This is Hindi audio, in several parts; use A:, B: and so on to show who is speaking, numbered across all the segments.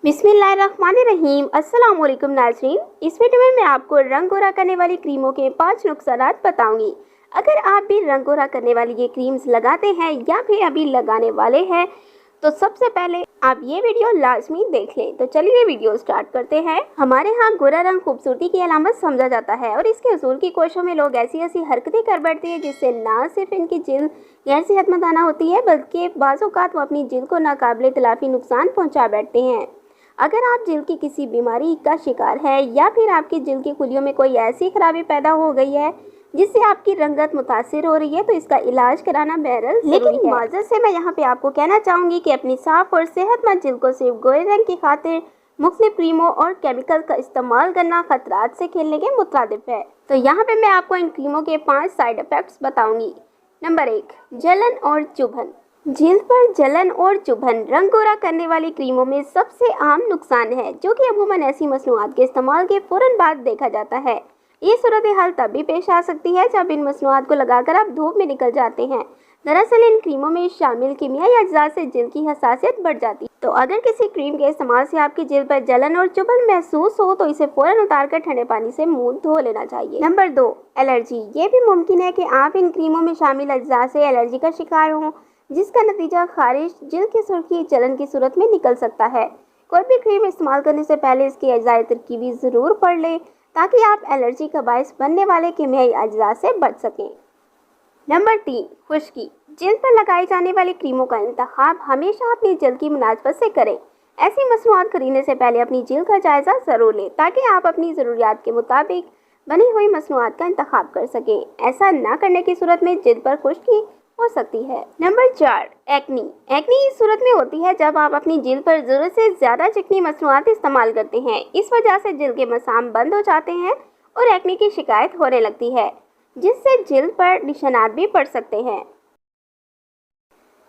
A: बिस्मिल्लाहिर्रहमानिर्रहीम। अस्सलाम वालेकुम नाज़रीन। इस वीडियो में मैं आपको रंग गोरा करने वाली क्रीमों के 5 नुकसानात बताऊंगी। अगर आप भी रंग गोरा करने वाली ये क्रीम्स लगाते हैं या फिर अभी लगाने वाले हैं तो सबसे पहले आप ये वीडियो लाजमी देख लें। तो चलिए वीडियो स्टार्ट करते हैं। हमारे यहाँ गोरा रंग खूबसूरती की अलामत समझा जाता है और इसके असूल की कोशिशों में लोग ऐसी ऐसी हरकतें कर बैठते हैं जिससे ना सिर्फ इनकी जिल्द गैर सेहतमंदाना होती है बल्कि बाज़ औक़ात वो अपनी जिल्द को नाकाबिले तलाफ़ी नुकसान पहुँचा बैठते हैं। अगर आप जिल्द की किसी बीमारी का शिकार है या फिर आपकी जिल्द की खुलियों में कोई ऐसी खराबी पैदा हो गई है जिससे आपकी रंगत मुतासिर हो रही है तो इसका इलाज कराना बहरहाल लेकिन माजरत से मैं यहाँ पे आपको कहना चाहूँगी कि अपनी साफ और सेहतमंद जिल्द को सिर्फ गोरे रंग की खातिर मुख्तलिफ क्रीमों और केमिकल का इस्तेमाल करना खतरात से खेलने के मुताबिक है। तो यहाँ पे मैं आपको इन क्रीमों के 5 साइड इफ़ेक्ट्स बताऊँगी। नंबर 1, जलन और चुभन। जिल्द पर जलन और चुभन रंग गोरा करने वाली क्रीमों में सबसे आम नुकसान है जो कि अमूमन ऐसी मसनूआत के इस्तेमाल के फ़ौरन बाद देखा जाता है। ये सूरत हाल तब भी पेश आ सकती है जब इन मसनूआत को लगाकर आप धूप में निकल जाते हैं। दरअसल इन क्रीमों में शामिल कीमियाई अज्जा से जिल्द की हसासियत बढ़ जाती है। तो अगर किसी क्रीम के इस्तेमाल से आपकी जिल्द पर जलन और चुभन महसूस हो तो इसे फ़ौरन उतार कर ठंडे पानी से मुंह धो लेना चाहिए। Number 2, allergy. ये भी मुमकिन है कि आप इन क्रीमों में शामिल अज्जा से एलर्जी का शिकार हों जिसका नतीजा खारिश जिल्द की सुर्खी जलन की सूरत में निकल सकता है। कोई भी क्रीम इस्तेमाल करने से पहले इसकी अज्जाई तरकीबी ज़रूर पढ़ लें ताकि आप एलर्जी का बायस बनने वाले कीमियाई अज्जा से बच सकें। नंबर 3, खुश्की। जिल्द पर लगाई जाने वाली क्रीमों का इंतखाब हमेशा अपनी जिल्द की मुनासबत से करें। ऐसी मसनूआत खरीदने से पहले अपनी जिल्द का जायज़ा ज़रूर लें ताकि आप अपनी ज़रूरियात के मुताबिक बनी हुई मसनूआत का इंतखाब कर सकें। ऐसा ना करने की सूरत में जिल्द पर खुश्की हो सकती है। Number 4, acne. एक्नी इस सूरत में होती है जब आप अपनी जिल्द पर ज़रूरत से ज़्यादा चिकनी मसनूआत इस्तेमाल करते हैं। इस वजह से जिल्द के मसाम बंद हो जाते हैं और एक्नी की शिकायत होने लगती है जिससे जिल्द पर निशानात भी पड़ सकते हैं।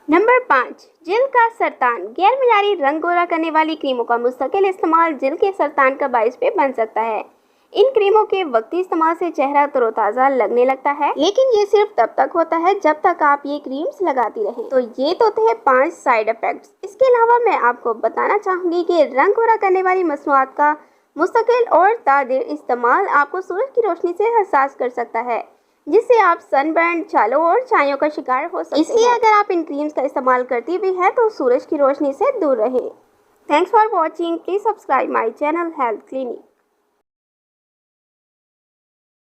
A: नंबर 5, जिल्द का सरतान। गैर मियारी रंग गोरा करने वाली क्रीमों का मुस्तकिल इस्तेमाल जिल्द के सरतान का बायस भी बन सकता है। इन क्रीमों के वक्ती इस्तेमाल से चेहरा तरोताज़ा लगने लगता है लेकिन ये सिर्फ तब तक होता है जब तक आप ये क्रीम्स लगाती रहें। तो ये तो थे 5 साइड इफ़ेक्ट्स। इसके अलावा मैं आपको बताना चाहूँगी कि रंग गोरा करने वाली मसनूआत का मुस्तकिल और तादेर इस्तेमाल आपको सूरज की रोशनी से हसास कर सकता है जिससे आप सनबर्न, छालों और छाइयों का शिकार हो सकते हैं। इसलिए अगर आप इन क्रीम्स का इस्तेमाल करती भी हैं तो सूरज की रोशनी से दूर रहें। Thanks for watching. Please subscribe my channel health clinic.